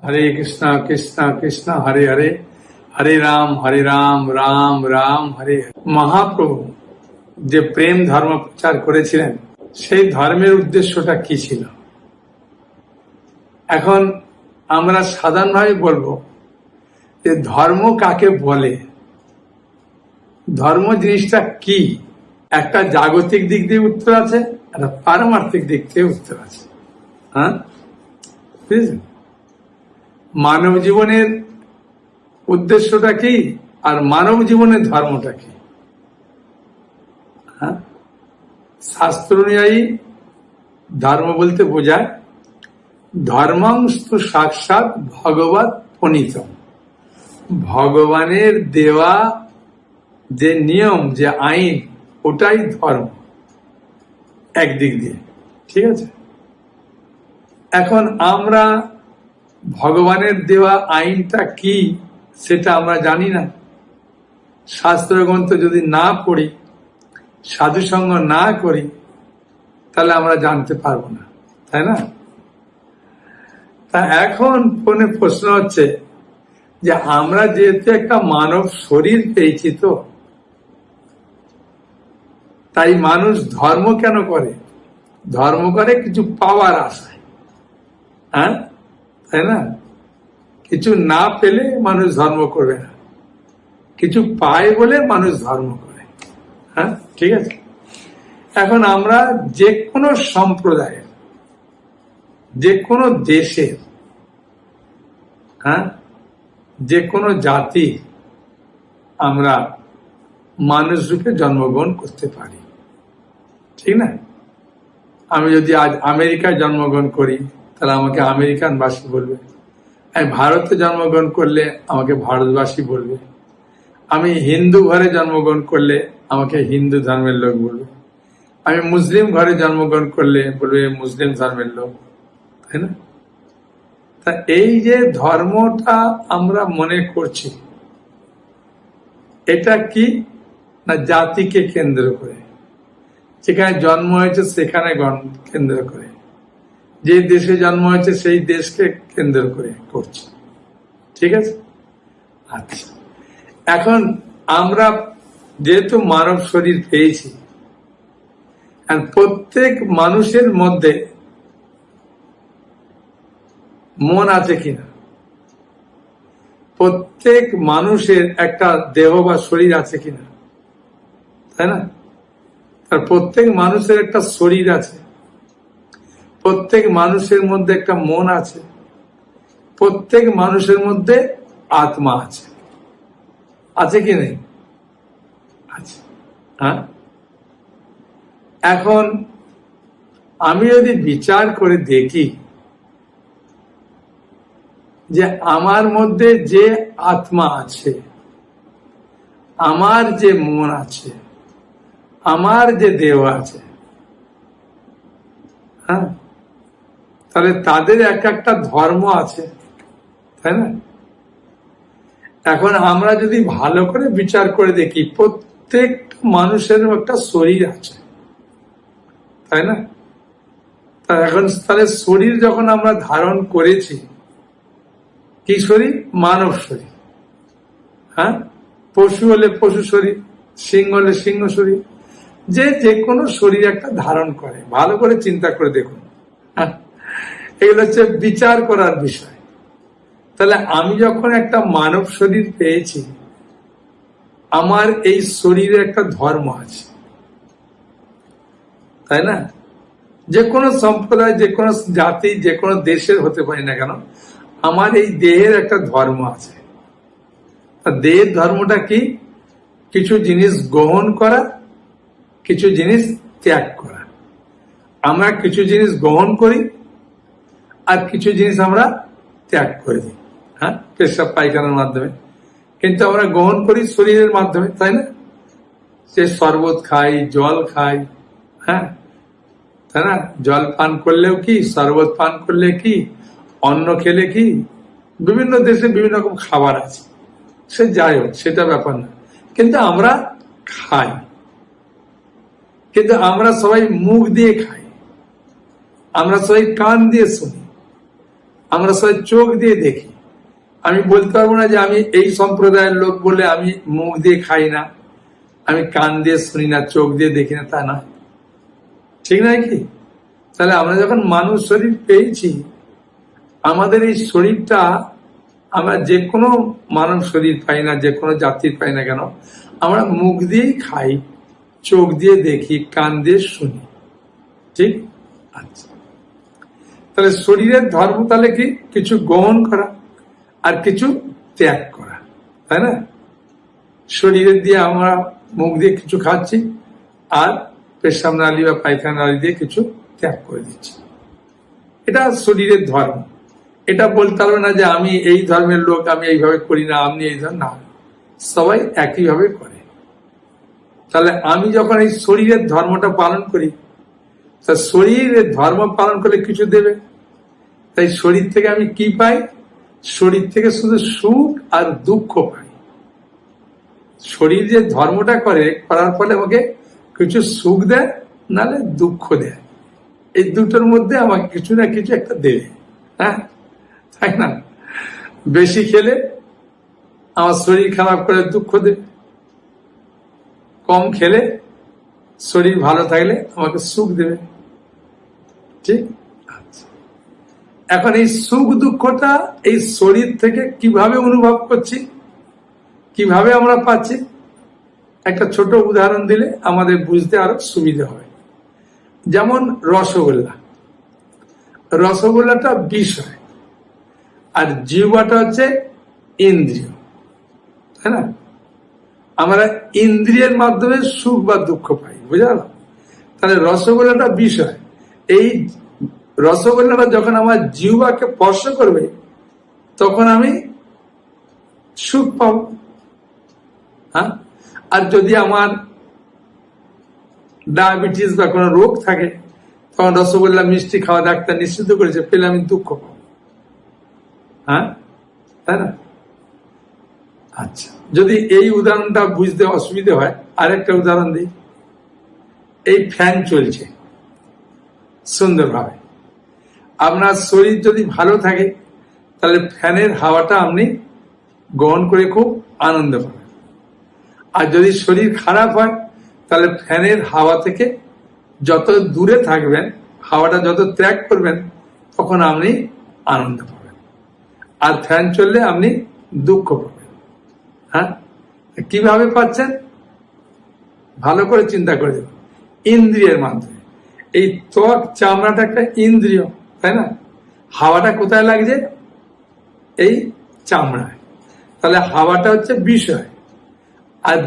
हरे कृष्णा कृष्णा कृष्णा हरे हरे, हरे राम राम राम हरे हरे। মহাপ্রভু যে প্রেম ধর্ম প্রচার করেছিলেন সেই ধর্মের উদ্দেশ্যটা কি ছিল? এখন আমরা সাধারণভাবে বলবো যে ধর্ম কাকে বলে, ধর্ম জিনিসটা কি। একটা জাগতিক দিক দিয়ে উত্তর আছে, একটা পারমার্থিক দিক থেকে উত্তর আছে। হ্যাঁ, বুঝলেন? মানব জীবনের উদ্দেশ্যটা কি আর মানব জীবনের ধর্মটা কি? হ্যাঁ, শাস্ত্র অনুযায়ী ধর্ম বলতে বোঝায় ধর্মাংস্তু সাক্ষাৎ ভগবত প্রণীতম, ভগবানের দেওয়া যে নিয়ম, যে আইন, ওটাই ধর্ম একদিক দিয়ে। ঠিক আছে, এখন আমরা ভগবানের দেওয়া আইনটা কি সেটা আমরা জানি না। শাস্ত্রগ্রন্থ যদি না পড়ি, সাধুসঙ্গ না করি, তাহলে আমরা জানতে পারবো না, তাই না? তা এখন প্রশ্ন হচ্ছে যে আমরা যেহেতু একটা মানব শরীর পেয়েছি, তো তাই মানুষ ধর্ম কেন করে? ধর্ম করে কিছু পাওয়ার আশায়। হ্যাঁ, তাই না? কিছু না পেলে মানুষ ধর্ম করবে না, কিছু পায় বলে মানুষ ধর্ম করে। হ্যাঁ, ঠিক আছে। এখন আমরা যে কোনো সম্প্রদায়ের, যে কোনো দেশের, হ্যাঁ, যে কোনো জাতি আমরা মানুষ রূপে জন্মগ্রহণ করতে পারি, ঠিক না? আমি যদি আজ আমেরিকায় জন্মগ্রহণ করি তাহলে আমাকে আমেরিকানবাসী বলবে। আমি ভারতে জন্মগ্রহণ করলে আমাকে ভারতবাসী বলবে। আমি হিন্দু ঘরে জন্মগ্রহণ করলে আমাকে হিন্দু ধর্মের লোক বলবে। আমি মুসলিম ঘরে জন্মগ্রহণ করলে বলবে মুসলিম ধর্মের লোক, তাই না? তা এই যে ধর্মটা আমরা মনে করছি, এটা কি না জাতিকে কেন্দ্র করে, যেখানে জন্ম হয়েছে সেখানে কেন্দ্র করে, যে দেশে জন্ম হয়েছে সেই দেশকে কেন্দ্র করে করছে। ঠিক আছে, আচ্ছা। এখন আমরা যেহেতু মানব শরীর পেয়েছি, প্রত্যেক মানুষের মধ্যে মন আছে কিনা? প্রত্যেক মানুষের একটা দেহ বা শরীর আছে কিনা, তাই না? আর প্রত্যেক মানুষের একটা শরীর আছে, প্রত্যেক মানুষের মধ্যে একটা মন আছে, প্রত্যেক মানুষের মধ্যে আত্মা আছে। আছে কি নেই? আছে। হ্যাঁ, এখন আমি যদি বিচার করে দেখি যে আমার মধ্যে যে আত্মা আছে, আমার যে মন আছে, আমার যে দেহ আছে, হ্যাঁ, তাহলে তাদের এক একটা ধর্ম আছে, তাই না? এখন আমরা যদি ভালো করে বিচার করে দেখি, প্রত্যেক মানুষের একটা শরীর আছে, তাই না? তা এখন তাহলে শরীর যখন আমরা ধারণ করেছি, কি শরীর? মানব শরীর। হ্যাঁ, পশু হলে পশু শরীর, সিংহ হলে সিংহ শরীর, যে কোনো শরীর একটা ধারণ করে। ভালো করে চিন্তা করে দেখুন, এগুলো হচ্ছে বিচার করার বিষয়। তাহলে আমি যখন একটা মানব শরীর পেয়েছি, আমার এই শরীরে একটা ধর্ম আছে, তাই না? যে কোনো সম্প্রদায়, যে কোনো জাতি, যে কোনো দেশের হতে পারি না কেন, আমার এই দেহের একটা ধর্ম আছে। দেহের ধর্মটা কি? কিছু জিনিস গ্রহণ করা, কিছু জিনিস ত্যাগ করা। আমরা কিছু জিনিস গ্রহণ করি আর কিছু জিনিস আমরা ত্যাগ করে দিই। হ্যাঁ, পেশাব পায়খানার মাধ্যমে, কিন্তু আমরা গ্রহণ করি শরীরের মাধ্যমে, তাই না? সে শরবত খাই, জল খাই, হ্যাঁ, তাই না? জল পান করলেও কি, শরবত পান করলে কি, অন্ন খেলে কি, বিভিন্ন দেশে বিভিন্ন রকম খাবার আছে, সে যাই হোক, সেটা ব্যাপার না, কিন্তু আমরা খাই। কিন্তু আমরা সবাই মুখ দিয়ে খাই, আমরা সবাই কান দিয়ে শুনি, আমরা সবাই চোখ দিয়ে দেখি। আমি বলতে পারবো না যে আমি এই সম্প্রদায়ের লোক বলে আমি মুখ দিয়ে খাই না, আমি কান দিয়ে শুনি না, চোখ দিয়ে দেখি না, তা না, ঠিক নয় কি? তাহলে আমরা যখন মানুষ শরীর পেয়েছি, আমাদের এই শরীরটা আমরা যে কোনো মানব শরীর পাই না, যে কোনো জাতির পাই না কেন, আমরা মুখ দিয়েই খাই, চোখ দিয়ে দেখি, কান দিয়ে শুনি, ঠিক? আচ্ছা, তাহলে শরীরের ধর্ম তাহলে কি? কিছু গ্রহণ করা আর কিছু ত্যাগ করা, তাই না? শরীরের দিয়ে আমরা মুখ দিয়ে কিছু খাচ্ছি আর পেশাব নালী বা পায়খানা নালী দিয়ে কিছু ত্যাগ করে দিচ্ছি। এটা শরীরের ধর্ম। এটা বলতে পারবে না যে আমি এই ধর্মের লোক, আমি এইভাবে করি না, আপনি এই ধর্ম, না, সবাই একইভাবে করে। তাহলে আমি যখন এই শরীরের ধর্মটা পালন করি, তা শরীরের ধর্ম পালন করলে কিছু দেবে। তাই শরীর থেকে আমি কি পাই? শরীর থেকে শুধু সুখ আর দুঃখ পাই। শরীর যে ধর্মটা করার ফলে আমাকে কিছু সুখ দেয়, নালে দুঃখ দেয়। এই দুটোর মধ্যে আমাকে কিছু না কিছু একটা দেবে, হ্যাঁ, তাই না? বেশি খেলে আমার শরীর খারাপ করে দুঃখ দেবে, কম খেলে শরীর ভালো থাকলে আমাকে সুখ দেবে, ঠিক? আচ্ছা, এখন এই সুখ দুঃখটা এই শরীর থেকে কিভাবে অনুভব করছি, কিভাবে আমরা পাচ্ছি, একটা ছোট উদাহরণ দিলে আমাদের বুঝতে আরো সুবিধা হবে। যেমন রসগোল্লাটা বিষয় আর জিহ্বাটা হচ্ছে ইন্দ্রিয়, তাই না? আমরা ইন্দ্রিয়ের মাধ্যমে সুখ বা দুঃখ পাই, বুঝা গেল? তাহলে রসগোল্লাটা বিষয়, এই রসগোল্লাটা যখন আমার জিহ্বাকে স্পর্শ করবে তখন আমি সুখ পাবো, হ্যাঁ? আর যদি আমার ডায়াবেটিস বা কোনো রোগ থাকে, তখন রসগোল্লা মিষ্টি খাওয়া ডাক্তার নিষিদ্ধ করেছে, পেলে আমি দুঃখ পাবো, হ্যাঁ, তাই না? আচ্ছা, যদি এই উদাহরণটা বুঝতে অসুবিধা হয়, আরেকটা উদাহরণ দিই। এই ফ্যান চলছে সুন্দরভাবে, আপনার শরীর যদি ভালো থাকে তাহলে ফ্যানের হাওয়াটা আপনি গ্রহণ করে খুব আনন্দ পাবেন। আর যদি শরীর খারাপ হয় তাহলে ফ্যানের হাওয়া থেকে যত দূরে থাকবেন, হাওয়াটা যত ত্যাগ করবেন, তখন আপনি আনন্দ পাবেন। আর ফ্যান চললে আপনি দুঃখ পাবেন, হ্যাঁ? কিভাবে পাচ্ছেন? ভালো করে চিন্তা করে দেখুন। ইন্দ্রিয়ের মাধ্যমে। এই ত্বক, চামড়াটা একটা ইন্দ্রিয়, তাই না? হাওয়াটা কোথায় লাগছে? এই চামড়ায়। তাহলে হাওয়াটা হচ্ছে বিষয় আর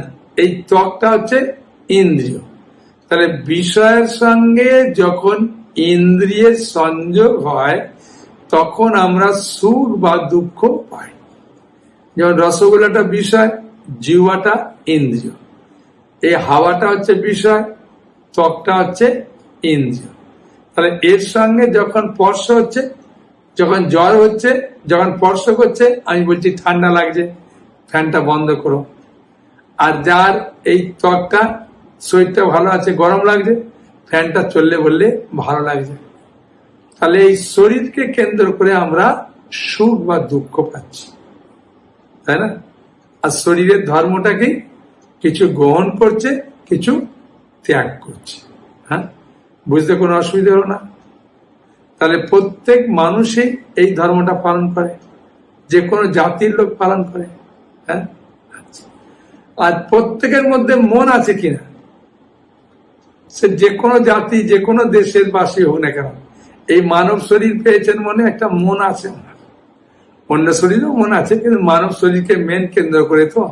এই ত্বকটা হচ্ছে ইন্দ্রিয়। তাহলে বিষয়ের সঙ্গে যখন ইন্দ্রিয়ের সংযোগ হয় তখন আমরা সুখ বা দুঃখ পাই। যেমন রসগোল্লাটা বিষয়, জিহ্বাটা ইন্দ্রিয়, এই হাওয়াটা হচ্ছে বিষয়, ত্বকটা হচ্ছে ইন্দ্রিয়। তাহলে এর সঙ্গে যখন স্পর্শ হচ্ছে, যখন জ্বর হচ্ছে, যখন স্পর্শ করছে, আমি বলছি ঠান্ডা লাগছে, ফ্যানটা বন্ধ করো। আর যার এই ত্বকটা, শরীরটা ভালো আছে, গরম লাগছে, ফ্যানটা চললে বললে ভালো লাগছে। তাহলে এই শরীরকে কেন্দ্র করে আমরা সুখ বা দুঃখ পাচ্ছি, তাই না? আর শরীরের ধর্মটা কি? কিছু গ্রহণ করছে, কিছু ত্যাগ করছে, হ্যাঁ? বুঝতে কোনো অসুবিধা হলো না? তাহলে প্রত্যেক মানুষই এই ধর্মটা পালন করে, যে কোনো জাতির লোক পালন করে, হ্যাঁ? আর প্রত্যেকের মধ্যে মন আছে কিনা, সে যে কোনো জাতি, যে কোনো দেশের বাসী হোক না কেন, এই মানব শরীর পেয়েছেন মনে একটা মন আছে। অন্য শরীরও মন আছে, কিন্তু মানব শরীরকে মেন কেন্দ্র করে তো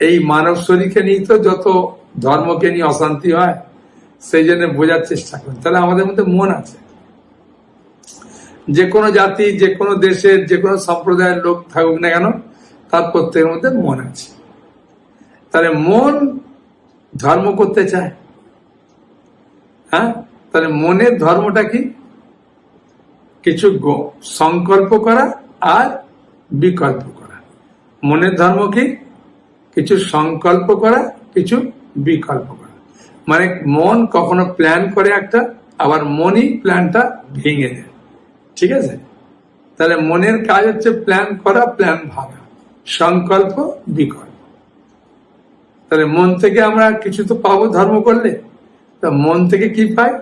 এই মানব শরীরকে নিয়ে তো যত ধর্মকে নিয়ে অশান্তি হয়, সেই জন্য বোঝার চেষ্টা করেন। তাহলে আমাদের মধ্যে মন আছে। যে কোনো জাতি, যে কোনো দেশের, যে কোনো সম্প্রদায়ের লোক থাকুক না কেন, তার প্রত্যেকের মধ্যে মন আছে। তাহলে মন ধর্ম করতে চায়, হ্যাঁ? তাহলে মনের ধর্মটা কি? কিছু সংকল্প করা আর বিকল্প করা। মনের ধর্ম কি? কিছু সংকল্প করা, কিছু বিকল্প করা। মানে মন কখনো প্ল্যান করে একটা, আবার মনই প্ল্যানটা ভেঙে দেয়, ঠিক আছে? তাহলে মনের কাজ হচ্ছে প্ল্যান করা, প্ল্যান ভাঙা, সংকল্প বিকল্প। তাহলে মন থেকে আমরা কিছু তো পাবো ধর্ম করলে। তা মন থেকে কি পাই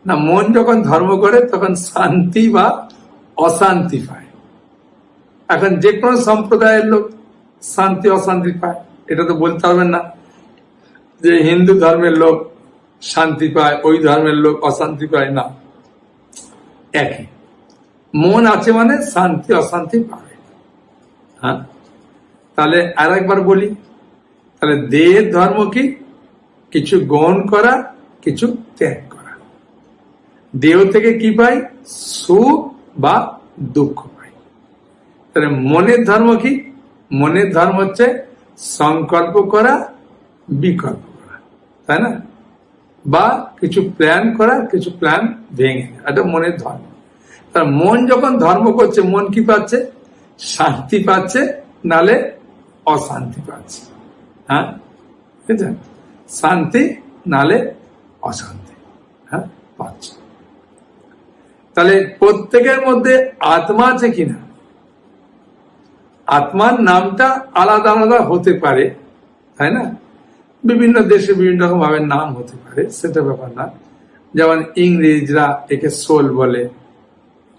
না, মন যখন ধর্ম করে তখন শান্তি বা অশান্তি পায়। এখন যে কোনো সম্প্রদায়ের লোক শান্তি অশান্তি পায়, এটা তো বলতে পারবেন না যে হিন্দু ধর্মের লোক শান্তি পায়, ওই ধর্মের লোক অশান্তি পায় না, একই। মন আছে মানে শান্তি অশান্তি পাবে। হ্যাঁ, তাহলে আর একবার বলি, তাহলে দেহের ধর্ম কি? কিছু গ্রহণ করা, কিছু ত্যাগ করা। দেহ থেকে কি পাই? সুখ বা দুঃখ পাই। তাহলে মনের ধর্ম কি? মনের ধর্ম হচ্ছে সংকল্প করা, বিকল্প করা, তাই না? বা কিছু প্ল্যান করা, কিছু প্ল্যান ভেঙে দেওয়া, এটা মনের ধর্ম। তার মন যখন ধর্ম করছে, মন কি পাচ্ছে? শান্তি পাচ্ছে, নালে অশান্তি পাচ্ছে। হ্যাঁ, ঠিক আছে, শান্তি নালে অশান্তি, হ্যাঁ, পাচ্ছে। তাহলে প্রত্যেকের মধ্যে আত্মা আছে কিনা? আত্মার নামটা আলাদা আলাদা হতে পারে, তাই না? বিভিন্ন দেশে বিভিন্ন রকম ভাবে নাম হতে পারে, সেটা ব্যাপার না। যেমন ইংরেজরা একে সোল বলে,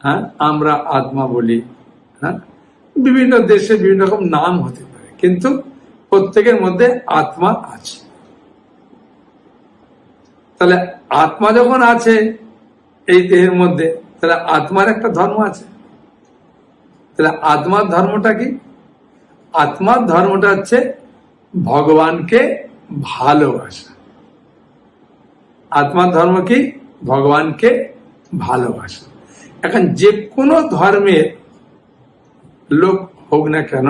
হ্যাঁ, আমরা আত্মা বলি। হ্যাঁ, বিভিন্ন দেশে বিভিন্ন রকম নাম হতে পারে, কিন্তু প্রত্যেকের মধ্যে আত্মা আছে। তাহলে আত্মা যখন আছে এই দেহের মধ্যে, তাহলে আত্মার একটা ধর্ম আছে। তাহলে আত্মার ধর্মটা কি? আত্মার ধর্মটা হচ্ছে ভগবানকে ভালোবাসা। আত্মার ধর্ম কি? ভগবানকে ভালোবাসা। এখন যে কোনো ধর্মের লোক হোক না কেন,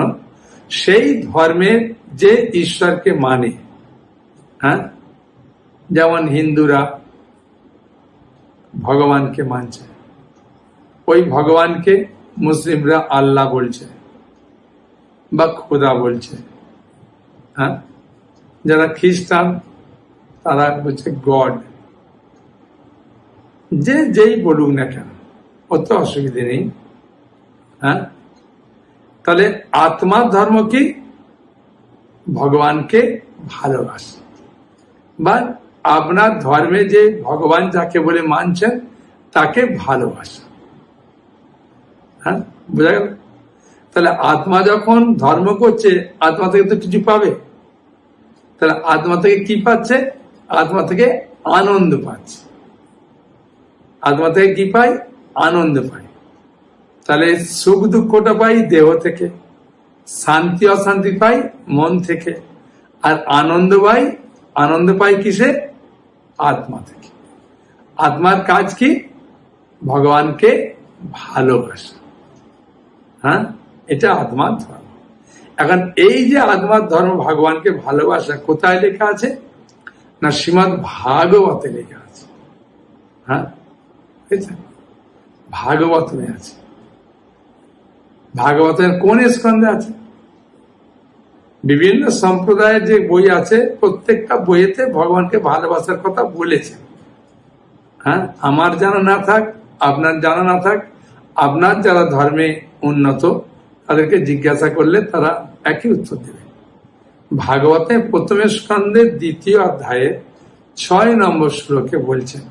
সেই ধর্মের যে ঈশ্বরকে মানে, হ্যাঁ, যেমন হিন্দুরা ভগবানকে মানছে, ওই ভগবানকে মুসলিমরা আল্লাহ বলছে বা খোদা বলছে। হ্যাঁ, যারা খ্রিস্টান তারা বলছে গড। যে যেই বলুক না কেন, অত অসুবিধে নেই। হ্যাঁ, তাহলে আত্মার ধর্ম কি? ভগবানকে ভালোবাসা, বা আপনার ধর্মে যে ভগবান যাকে বলে মানছেন তাকে ভালোবাসা। হ্যাঁ, বোঝা গেল? তাহলে আত্মা যখন ধর্ম করছে, আত্মা থেকে তো কিছু পাবে। তাহলে আত্মা থেকে কি পাচ্ছে? আত্মা থেকে আনন্দ পাচ্ছে। আত্মা থেকে কি পাই? আনন্দ পাই। তাহলে সুখ দুঃখটা পাই দেহ থেকে, শান্তি অশান্তি পাই মন থেকে, আর আনন্দ পাই কিসে? আত্মা থেকে। আত্মার কাজ কি? ভগবানকে ভালোবাসা। হ্যাঁ, এটা আত্মার ধর্ম। এখন এই যে আত্মার ধর্ম ভগবানকে ভালোবাসা কোথায় লেখা আছে না? শ্রীমদ্ ভাগবতে লেখা আছে। হ্যাঁ, ভাগবতমে আছে। ভাগবতের কোন স্কন্ধে আছে? বিভিন্ন সম্প্রদায়ের যে বই আছে, প্রত্যেকটা বইয়েতে ভগবানকে ভালোবাসার কথা বলেছে। হ্যাঁ, আমার জানা না থাক, আপনার জানা না থাক, আপনার যারা ধর্মে উন্নত তাদেরকে জিজ্ঞাসা করলে তারা একই উত্তর দেবে। ভাগবতে প্রথম স্কন্ধের 2য় অধ্যায়ে 6 নম্বর শ্লোকে বলছেন,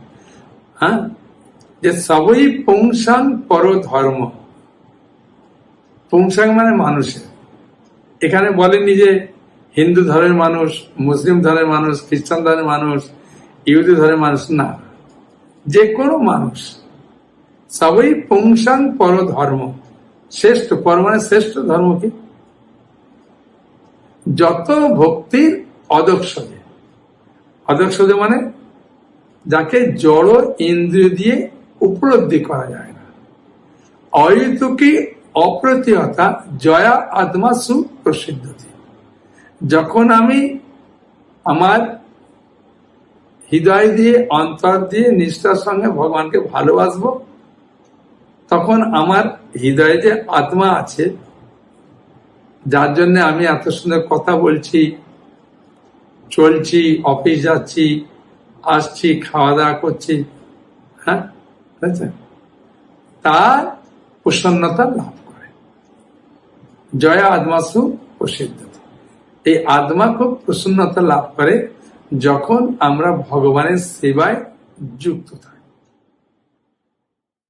হ্যাঁ, যে সবই পুংসাং পর ধর্ম। পুংসাং মানে মানুষের। এখানে বলেননি যে হিন্দু ধর্মের মানুষ, মুসলিম ধর্মের মানুষ, খ্রিস্টান ধর্মের মানুষ, ইহুদি ধর্মের মানুষ, না, যে কোনো মানুষ। সবই পুংসাং পর ধর্ম। শ্রেষ্ঠ পর মানে শ্রেষ্ঠ ধর্ম কি? যত ভক্তির অদক্ষদে। অদক্ষদে মানে যাকে জড় ইন্দ্রিয় দিয়ে উপলব্ধি করা যায় না। অহেতুকি অপ্রতিহতা জয়া আত্মা সুপ্রসিদ্ধতি। যখন আমি আমার হৃদয় দিয়ে, অন্তর দিয়ে, নিষ্ঠার সঙ্গে ভগবানকে ভালোবাসবো, তখন আমার হৃদয়ে যে আত্মা আছে, যার জন্য আমি এত সুন্দর কথা বলছি, চলছি, অফিস যাচ্ছি, আসছি, খাওয়া দাওয়া করছি, হ্যাঁ, তার প্রসন্নতা লাভ করে। জয়া আত্মাসু প্রসিদ্ধ। এই আত্মা খুব প্রসন্নতা লাভ করে যখন আমরা ভগবানের সেবায় যুক্ত থাকি।